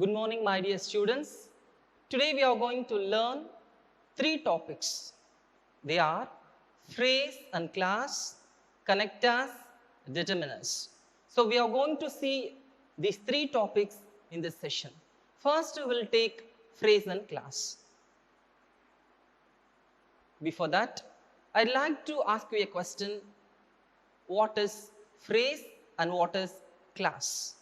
Good morning, my dear students. Today we are going to learn three topics. They are phrase and class, connectors, determiners. So we are going to see these three topics in this session. First, we will take phrase and class. Before that, I'd like to ask you a question. What is phrase and what is class?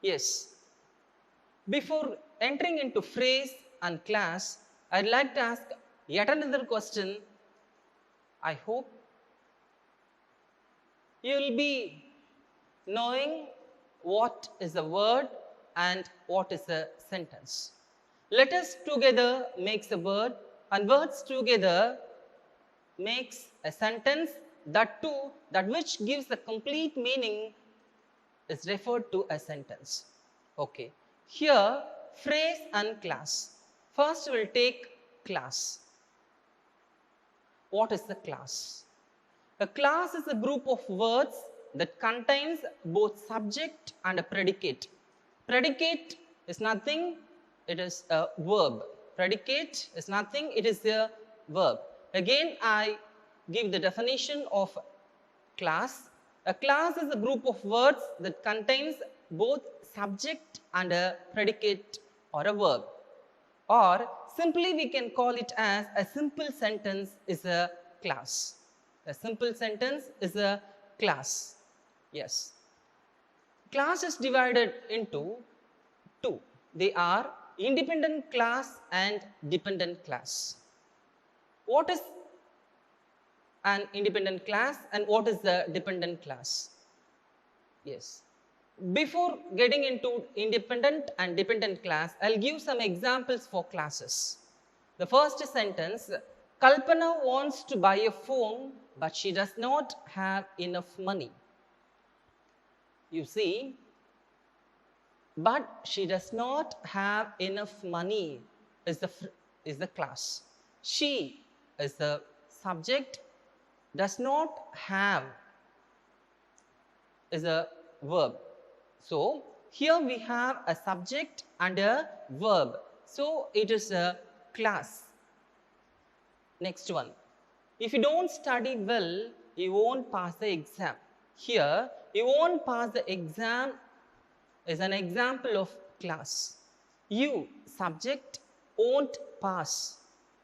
Yes. Before entering into phrase and class, I'd like to ask yet another question. I hope you will be knowing what is a word and what is a sentence. Letters together makes a word and words together makes a sentence. That too, that which gives the complete meaning is referred to a sentence. Okay. Here, phrase and class. First, we will take class. What is the class? A class is a group of words that contains both subject and a predicate. Predicate is nothing, it is a verb. Predicate is nothing, it is a verb. Again, I give the definition of class. A class is a group of words that contains both subject and a predicate or a verb. Or simply we can call it as a simple sentence is a class. A simple sentence is a class. Yes. Class is divided into two. They are independent class and dependent class. What is an independent class and what is the dependent class? Yes. Before getting into independent and dependent class, I'll give some examples for classes. The first sentence, Kalpana wants to buy a phone, but she does not have enough money. You see, but she does not have enough money is the class. She is the subject, does not have is a verb. So, here we have a subject and a verb. So, it is a class. Next one. If you don't study well, you won't pass the exam. Here, you won't pass the exam is an example of class. You, subject, won't pass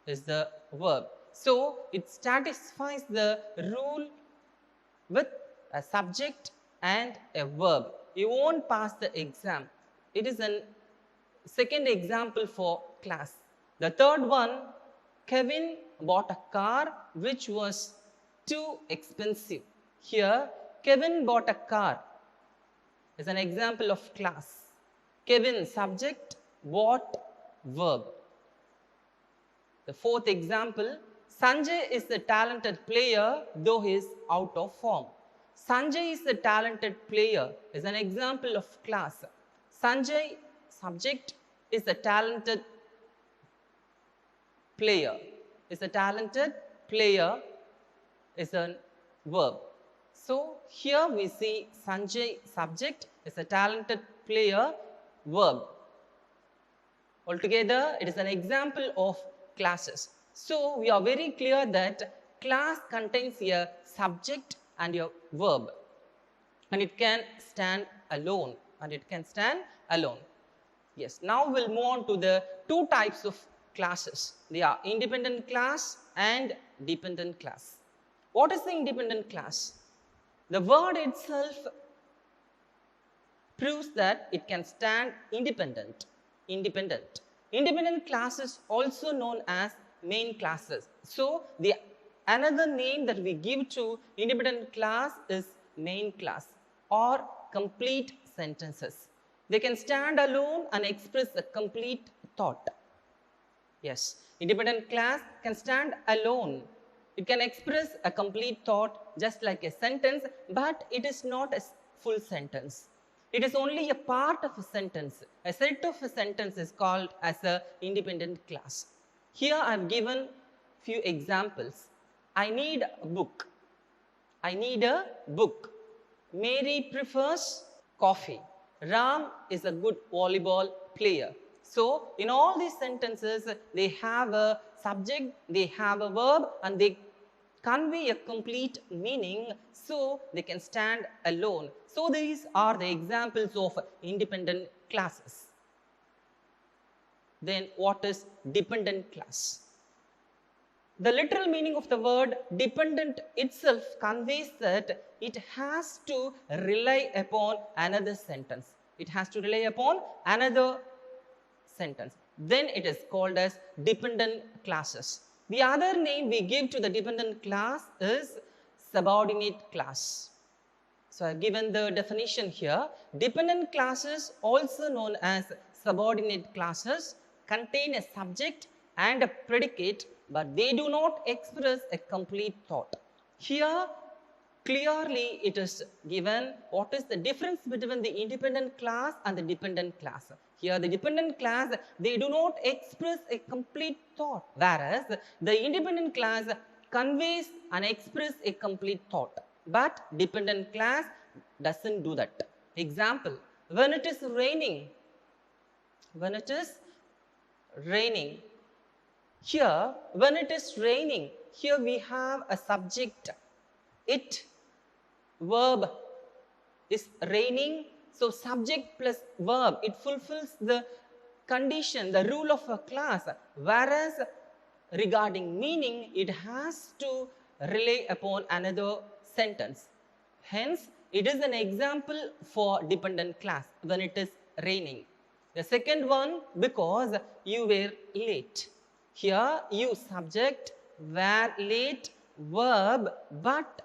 is the verb. So, it satisfies the rule with a subject and a verb. You won't pass the exam. It is a second example for class. The third one, Kevin bought a car which was too expensive. Here, Kevin bought a car is an example of class. Kevin, subject, bought, verb. The fourth example, Sanjay is a talented player though he is out of form. Sanjay is a talented player is an example of class. Sanjay, subject, is a talented player. Is a talented player is a verb. So, here we see Sanjay, subject, is a talented player, verb. Altogether, it is an example of classes. So, we are very clear that class contains a subject and a verb, and it can stand alone, Yes, now we'll move on to the two types of classes. They are independent class and dependent class. What is the independent class? The word itself proves that it can stand independent. Independent classes also known as main classes. So, the another name that we give to independent class is main class or complete sentences. They can stand alone and express a complete thought. Yes, independent class can stand alone. It can express a complete thought just like a sentence, but it is not a full sentence. It is only a part of a sentence. A set of a sentence is called as a independent class. Here I have given few examples. I need a book. I need a book. Mary prefers coffee. Ram is a good volleyball player. So, in all these sentences, they have a subject, they have a verb, and they convey a complete meaning, so they can stand alone. So, these are the examples of independent classes. Then, what is dependent class? The literal meaning of the word dependent itself conveys that it has to rely upon another sentence. It has to rely upon another sentence. Then it is called as dependent classes. The other name we give to the dependent class is subordinate class. So I have given the definition here. Dependent classes, also known as subordinate classes, contain a subject and a predicate, but they do not express a complete thought. Here, clearly it is given what is the difference between the independent class and the dependent class. Here, the dependent class, they do not express a complete thought, whereas the independent class conveys and expresses a complete thought. But dependent class doesn't do that. Example, when it is raining, here, when it is raining, here we have a subject, it, verb is raining, so subject plus verb, it fulfills the condition, the rule of a class, whereas regarding meaning, it has to rely upon another sentence. Hence, it is an example for dependent class when it is raining. The second one, because you were late. Here, you subject, were late, verb, but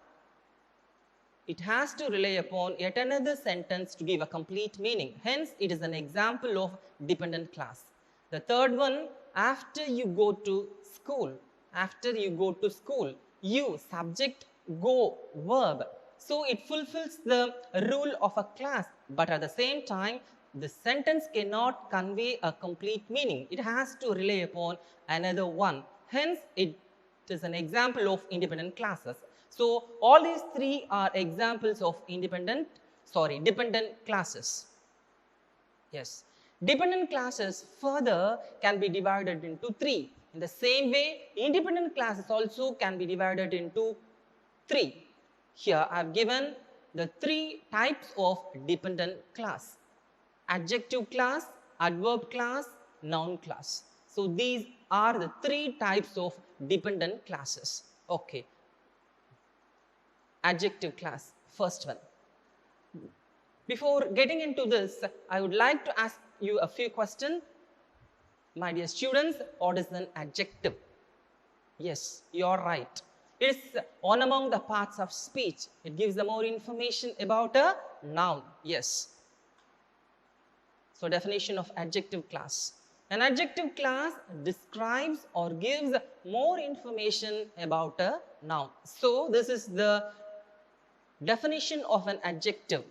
it has to rely upon yet another sentence to give a complete meaning. Hence, it is an example of dependent class. The third one, after you go to school. You subject, go, verb. So, it fulfills the rule of a class, but at the same time, the sentence cannot convey a complete meaning. It has to rely upon another one. Hence, it is an example of independent classes. So, all these three are examples of dependent classes. Yes. Dependent classes further can be divided into three. In the same way, independent classes also can be divided into three. Here, I have given the three types of dependent class. Adjective class, adverb class, noun class. So, these are the three types of dependent classes. Okay. Adjective class, first one. Before getting into this, I would like to ask you a few questions. My dear students, what is an adjective? Yes, you are right. It is one among the parts of speech. It gives the more information about a noun. Yes. So, definition of adjective class. An adjective class describes or gives more information about a noun. So, this is the definition of an adjective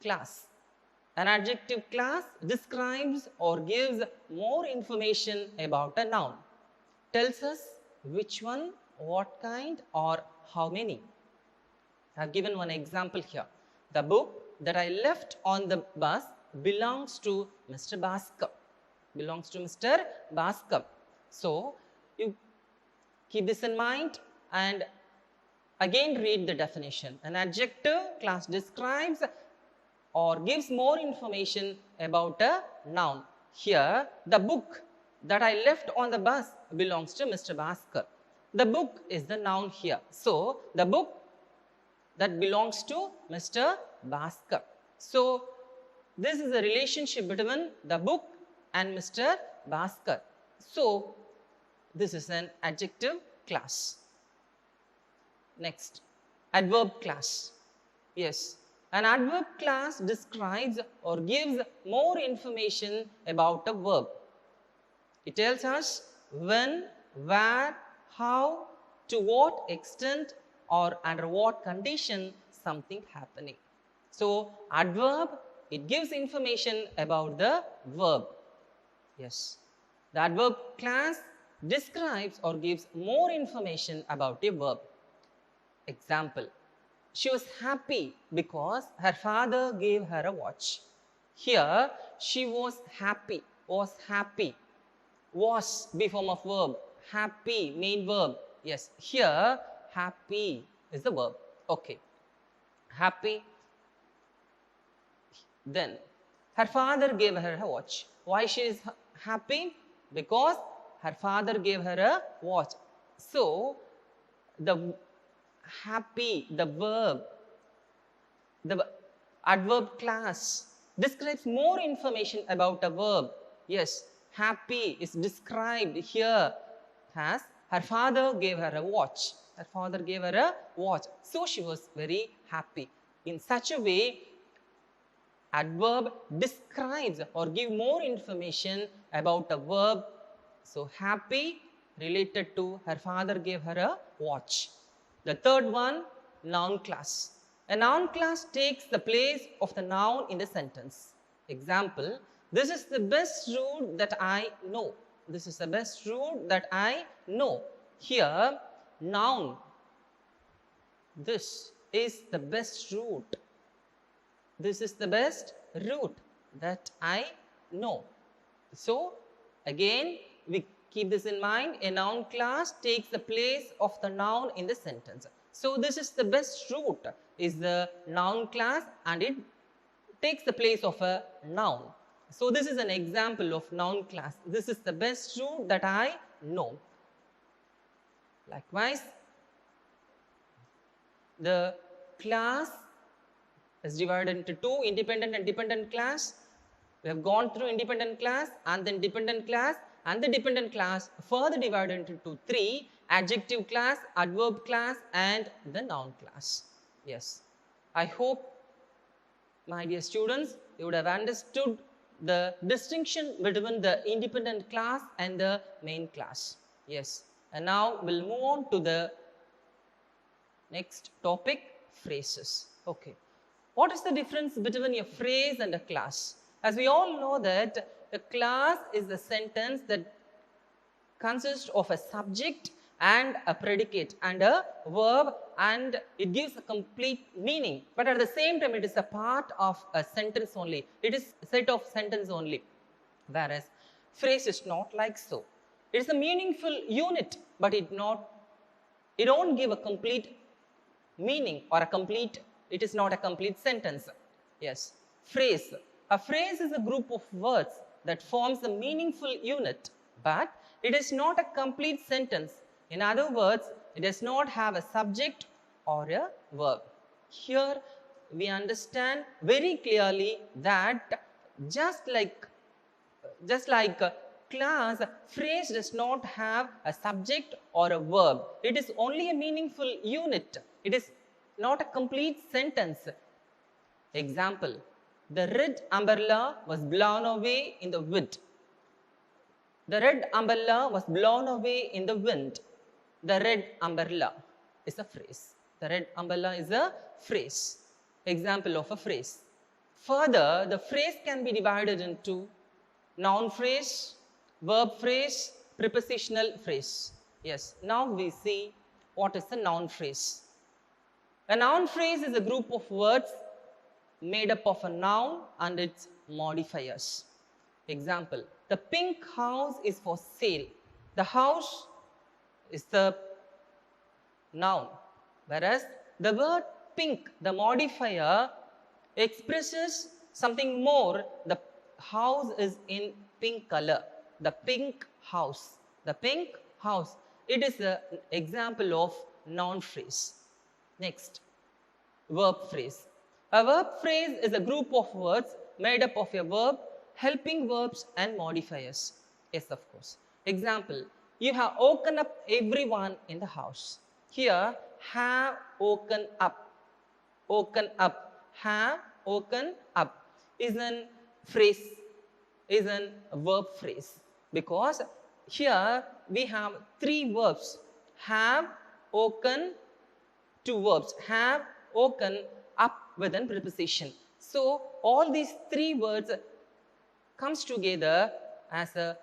class. An adjective class describes or gives more information about a noun. Tells us which one, what kind, or how many. I have given one example here. The book that I left on the bus belongs to Mr. Bhaskar. So, you keep this in mind and again read the definition. An adjective class describes or gives more information about a noun. Here, the book that I left on the bus belongs to Mr. Bhaskar. The book is the noun here. So, the book that belongs to Mr. Bhaskar. So, this is a relationship between the book and Mr. Bhaskar. So, this is an adjective class. Next, adverb class. Yes, an adverb class describes or gives more information about a verb. It tells us when, where, how, to what extent, or under what condition something happening. So, adverb, it gives information about the verb. Yes, the adverb class describes or gives more information about a verb. Example, she was happy because her father gave her a watch. Here, she was happy, was happy. Was, be form of verb. Happy, main verb. Yes, here, happy is the verb. Okay, happy. Then, her father gave her a watch. Why she is happy? Because her father gave her a watch. So, the happy, the verb, the adverb class describes more information about a verb. Yes, happy is described here as her father gave her a watch. Her father gave her a watch. So she was very happy. In such a way, adverb describes or give more information about a verb. So happy related to her father gave her a watch. The third one, noun class. A noun class takes the place of the noun in the sentence. Example, this is the best route that I know. This is the best route that I know. Here, noun. This is the best route. This is the best route that I know. So, again, we keep this in mind. A noun class takes the place of the noun in the sentence. So, this is the best route is the noun class and it takes the place of a noun. So, this is an example of noun class. This is the best route that I know. Likewise, the class is divided into two, independent and dependent class. We have gone through independent class and then dependent class, and the dependent class further divided into three, adjective class, adverb class and the noun class. Yes, I hope, my dear students, you would have understood the distinction between the independent class and the main class. Yes, and now we'll move on to the next topic, phrases. Okay. What is the difference between a phrase and a class? As we all know that a class is a sentence that consists of a subject and a predicate and a verb, and it gives a complete meaning. But at the same time, it is a part of a sentence only. It is a set of sentence only. Whereas phrase is not like so. It is a meaningful unit, but it don't give a complete meaning or a complete, it is not a complete sentence. Yes, phrase. A phrase is a group of words that forms a meaningful unit, but it is not a complete sentence. In other words, it does not have a subject or a verb. Here we understand very clearly that just like class, phrase does not have a subject or a verb. It is only a meaningful unit. It is not a complete sentence. Example, the red umbrella was blown away in the wind. The red umbrella was blown away in the wind. The red umbrella is a phrase. The red umbrella is a phrase. Example of a phrase. Further, the phrase can be divided into noun phrase, verb phrase, prepositional phrase. Yes, now we see what is a noun phrase. A noun phrase is a group of words made up of a noun and its modifiers. Example, the pink house is for sale. The house is the noun, whereas the word pink, the modifier, expresses something more. The house is in pink color. The pink house. The pink house. It is an example of noun phrase. Next, verb phrase. A verb phrase is a group of words made up of a verb, helping verbs and modifiers. Yes, of course. Example, you have woken up everyone in the house. Here, have woken up. Woken up. Have woken up is a phrase, is a verb phrase, because here we have three verbs, have, woken, two verbs, have, woken, up with a preposition. So all these three words comes together as a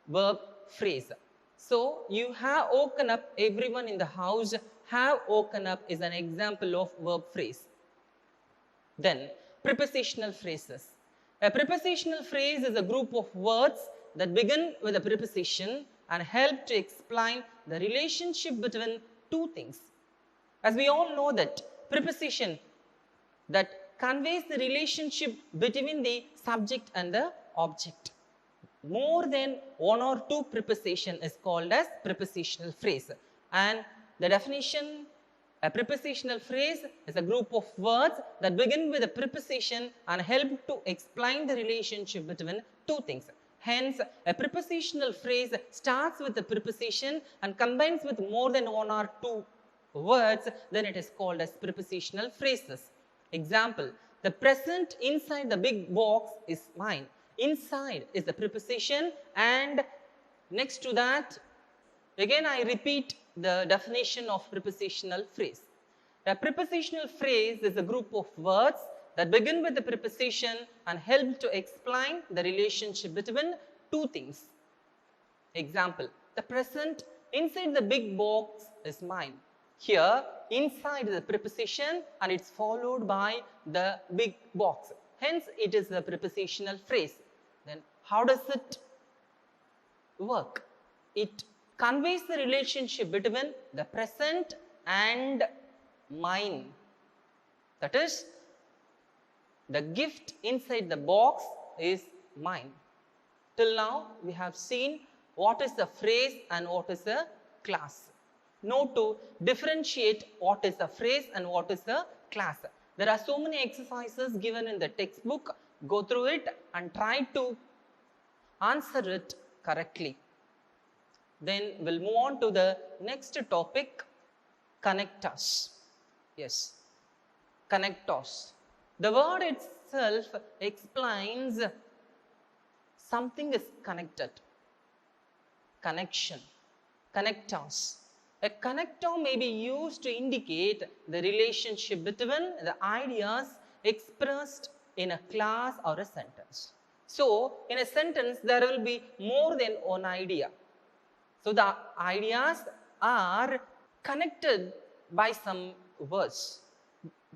verb phrase. So you have woken up everyone in the house. Have woken up is an example of verb phrase. Then prepositional phrases. A prepositional phrase is a group of words that begin with a preposition and help to explain the relationship between two things. As we all know that preposition that conveys the relationship between the subject and the object. More than one or two preposition is called as prepositional phrase. And the definition, a prepositional phrase is a group of words that begin with a preposition and help to explain the relationship between two things. Hence, a prepositional phrase starts with a preposition and combines with more than one or two words, then it is called as prepositional phrases. Example, the present inside the big box is mine. Inside is the preposition, and next to that, again I repeat the definition of prepositional phrase. A prepositional phrase is a group of words that begin with the preposition and help to explain the relationship between two things. Example, the present inside the big box is mine. Here, inside is the preposition and it's followed by the big box. Hence, it is a prepositional phrase. Then, how does it work? It conveys the relationship between the present and mine. That is, the gift inside the box is mine. Till now, we have seen what is the phrase and what is the class. Now, to differentiate what is a phrase and what is a class. There are so many exercises given in the textbook. Go through it and try to answer it correctly. Then we'll move on to the next topic, connectors. Yes, connectors. The word itself explains something is connected. Connection. Connectors. A connector may be used to indicate the relationship between the ideas expressed in a class or a sentence. So, in a sentence, there will be more than one idea. So, the ideas are connected by some words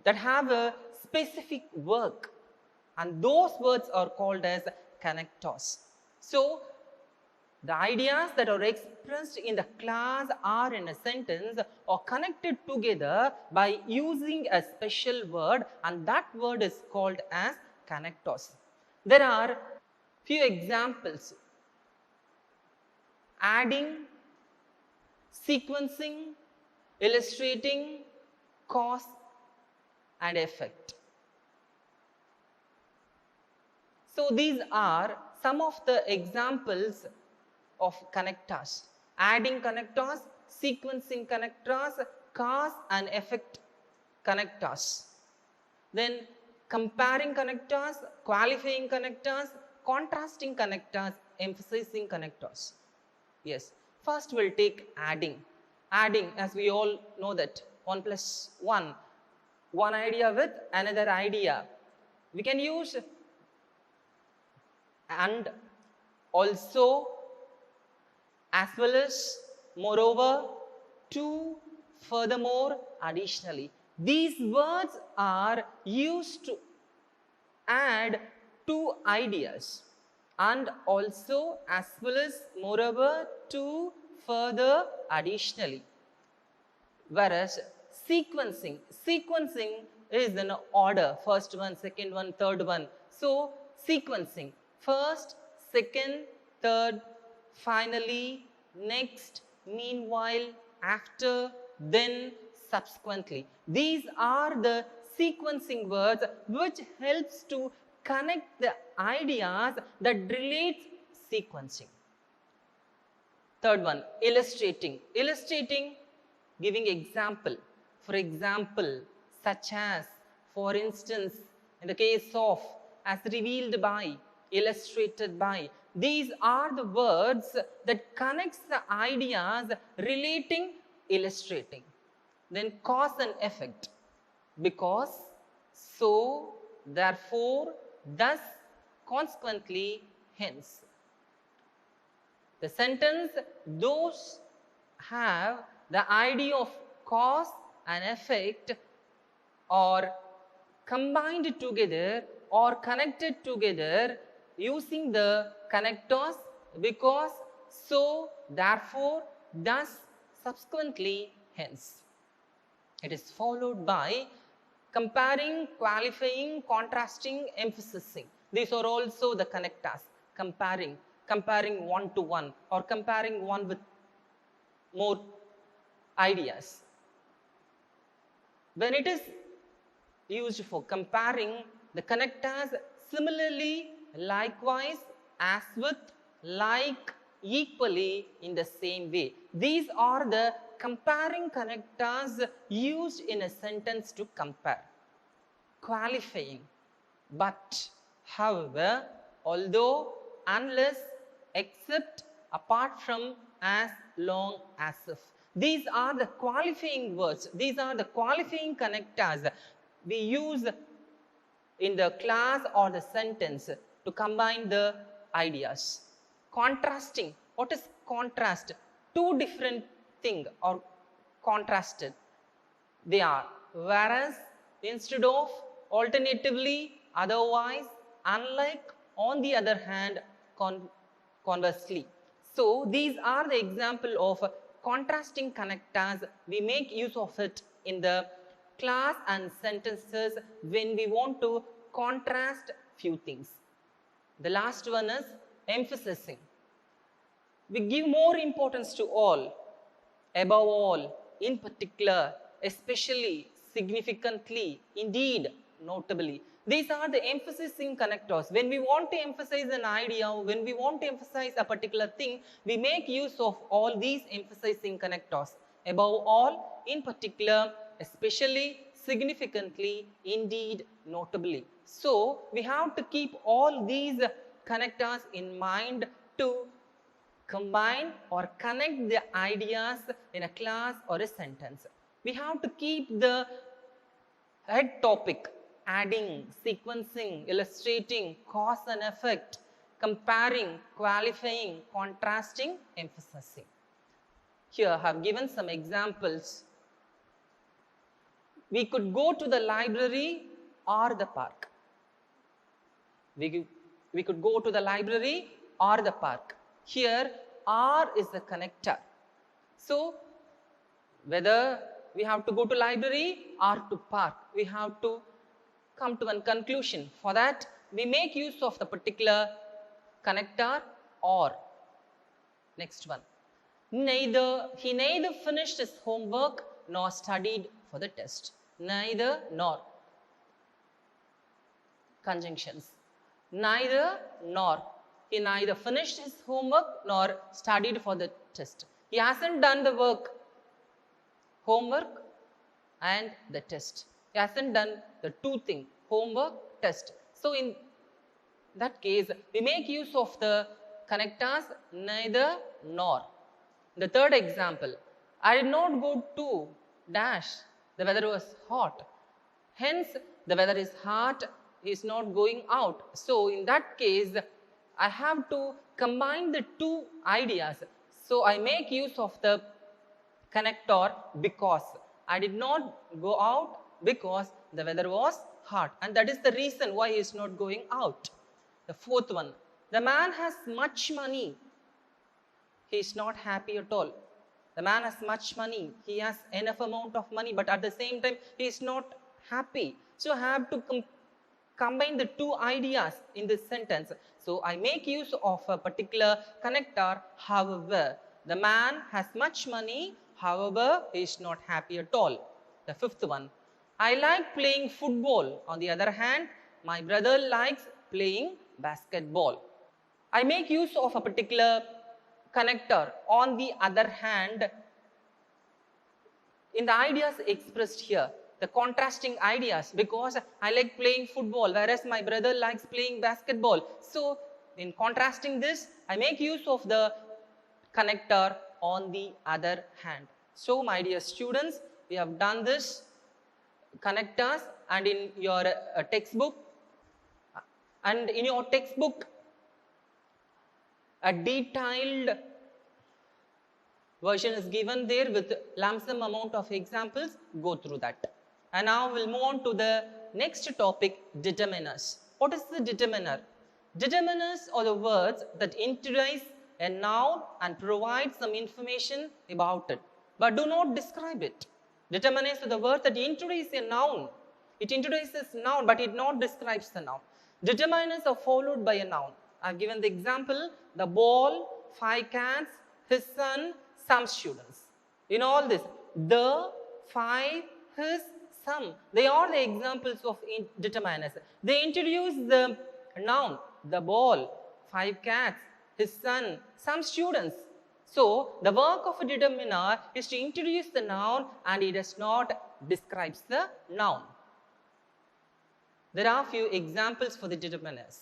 that have a specific work, and those words are called as connectors. So, the ideas that are expressed in the class or in a sentence are connected together by using a special word, and that word is called as connectors. There are few examples: adding, sequencing, illustrating, cause and effect. So these are some of the examples of connectors: adding connectors, sequencing connectors, cause and effect connectors. Then comparing connectors, qualifying connectors, contrasting connectors, emphasizing connectors. Yes, first we'll take adding. Adding, as we all know that 1 plus 1, one idea with another idea. We can use and, also, as well as, moreover, to, furthermore, additionally. These words are used to add two ideas, and also, as well as, moreover, to, further, additionally. Whereas sequencing is in order: first one, second one, third one. So sequencing: first, second, third, finally, next, meanwhile, after, then, subsequently. These are the sequencing words which helps to connect the ideas that relates sequencing. Third one, illustrating. Illustrating, giving example. For example, such as, for instance, in the case of, as revealed by, illustrated by. These are the words that connects the ideas relating, illustrating. Then cause and effect: because, so, therefore, thus, consequently, hence. The sentence, those have the idea of cause and effect are combined together or connected together using the connectors because, so, therefore, thus, subsequently, hence. It is followed by comparing, qualifying, contrasting, emphasizing. These are also the connectors. Comparing one to one, or comparing one with more ideas. When it is used for comparing, the connectors similarly, likewise, as with, like, equally, in the same way. These are the comparing connectors used in a sentence to compare. Qualifying, but, however, although, unless, except, apart from, as, long, as if. These are the qualifying words. These are the qualifying connectors we use in the class or the sentence to combine the ideas. Contrasting. What is contrast? Two different things are contrasted. They are whereas, instead of, alternatively, otherwise, unlike, on the other hand, conversely. So, these are the example of contrasting connectors. We make use of it in the class and sentences when we want to contrast few things. The last one is emphasizing. We give more importance to all, above all, in particular, especially, significantly, indeed, notably. These are the emphasizing connectors. When we want to emphasize an idea, when we want to emphasize a particular thing, we make use of all these emphasizing connectors. Above all, in particular, especially, significantly, indeed, notably. So, we have to keep all these connectors in mind to combine or connect the ideas in a class or a sentence. We have to keep the head topic, adding, sequencing, illustrating, cause and effect, comparing, qualifying, contrasting, emphasizing. Here I have given some examples. We could go to the library or the park. We could go to the library or the park. Here, or is the connector. So, whether we have to go to library or to park, we have to come to one conclusion. For that, we make use of the particular connector or. Next one. He neither finished his homework nor studied for the test. Neither nor. Conjunctions. Neither nor. He neither finished his homework nor studied for the test. He hasn't done the work, homework and the test. He hasn't done the two things, homework, test. So, in that case, we make use of the connectors neither nor. The third example, I did not go to dash, the weather was hot. Hence, the weather is hot, he is not going out. So, in that case, I have to combine the two ideas. So, I make use of the connector because. I did not go out because the weather was hot, and that is the reason why he is not going out. The fourth one, the man has much money. He is not happy at all. The man has much money. He has enough amount of money, but at the same time, he is not happy. So, I have to combine the two ideas in this sentence. So, I make use of a particular connector, however. The man has much money, however, he is not happy at all. The fifth one, I like playing football. On the other hand, my brother likes playing basketball. I make use of a particular connector. On the other hand, in the ideas expressed here, the contrasting ideas, because I like playing football whereas my brother likes playing basketball. So, in contrasting this, I make use of the connector on the other hand. So, my dear students, we have done this connectors, and in your textbook, a detailed version is given there with lump sum amount of examples. Go through that. And now we'll move on to the next topic, determiners. What is the determiner? Determiners are the words that introduce a noun and provide some information about it, but do not describe it. Determiners are the words that introduce a noun. It introduces noun, but it not describes the noun. Determiners are followed by a noun. I have given the example: the ball, 5 cats, his son, some students. In all this, the, 5, his, some, they are the examples of determiners. They introduce the noun, the ball, 5 cats, his son, some students. So, the work of a determiner is to introduce the noun and it does not describes the noun. There are few examples for the determiners.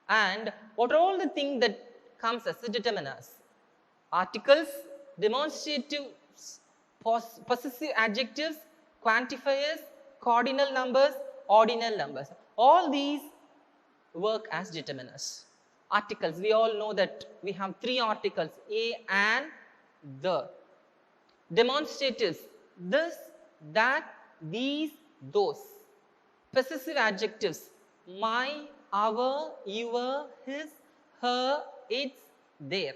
And what are all the things that comes as the determiners? Articles, demonstratives, possessive adjectives, quantifiers, cardinal numbers, ordinal numbers. All these work as determiners. Articles, we all know that we have 3 articles, a, and, the. Demonstratives, this, that, these, those. Possessive adjectives, my, our, your, his, her, its, their.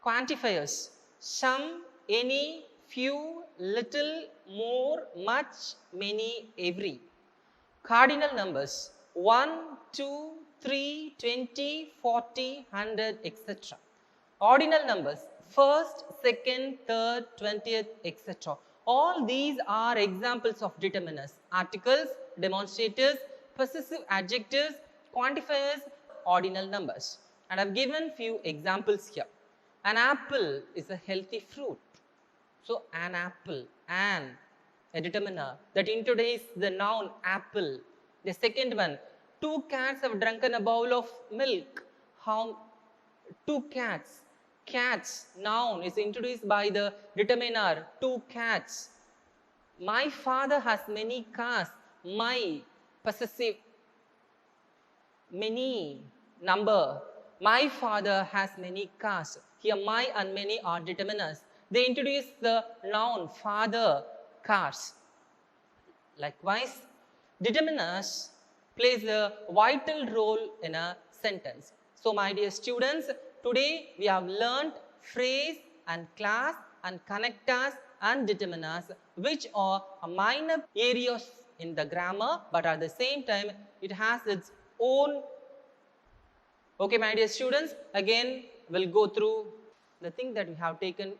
Quantifiers, some, any, few, little, more, much, many, every. Cardinal numbers, 1, 2, 3, 20, 40, 100, etc. Ordinal numbers, first, second, third, 20th, etc. All these are examples of determiners: articles, demonstrators, possessive adjectives, quantifiers, ordinal numbers. And I have given few examples here. An apple is a healthy fruit. So, an apple, a determiner that introduces the noun apple. The second one, 2 cats have drunken a bowl of milk. How? 2 cats. Cats, noun, is introduced by the determiner, 2 cats. My father has many cars. My, possessive, many, number. My father has many cars. Here, my and many are determiners. They introduce the noun, father, cars. Likewise, determiners plays a vital role in a sentence. So, my dear students, today we have learnt phrase and class and connectors and determiners, which are minor areas in the grammar, but at the same time it has its own. Okay, my dear students, again we'll go through the thing that we have taken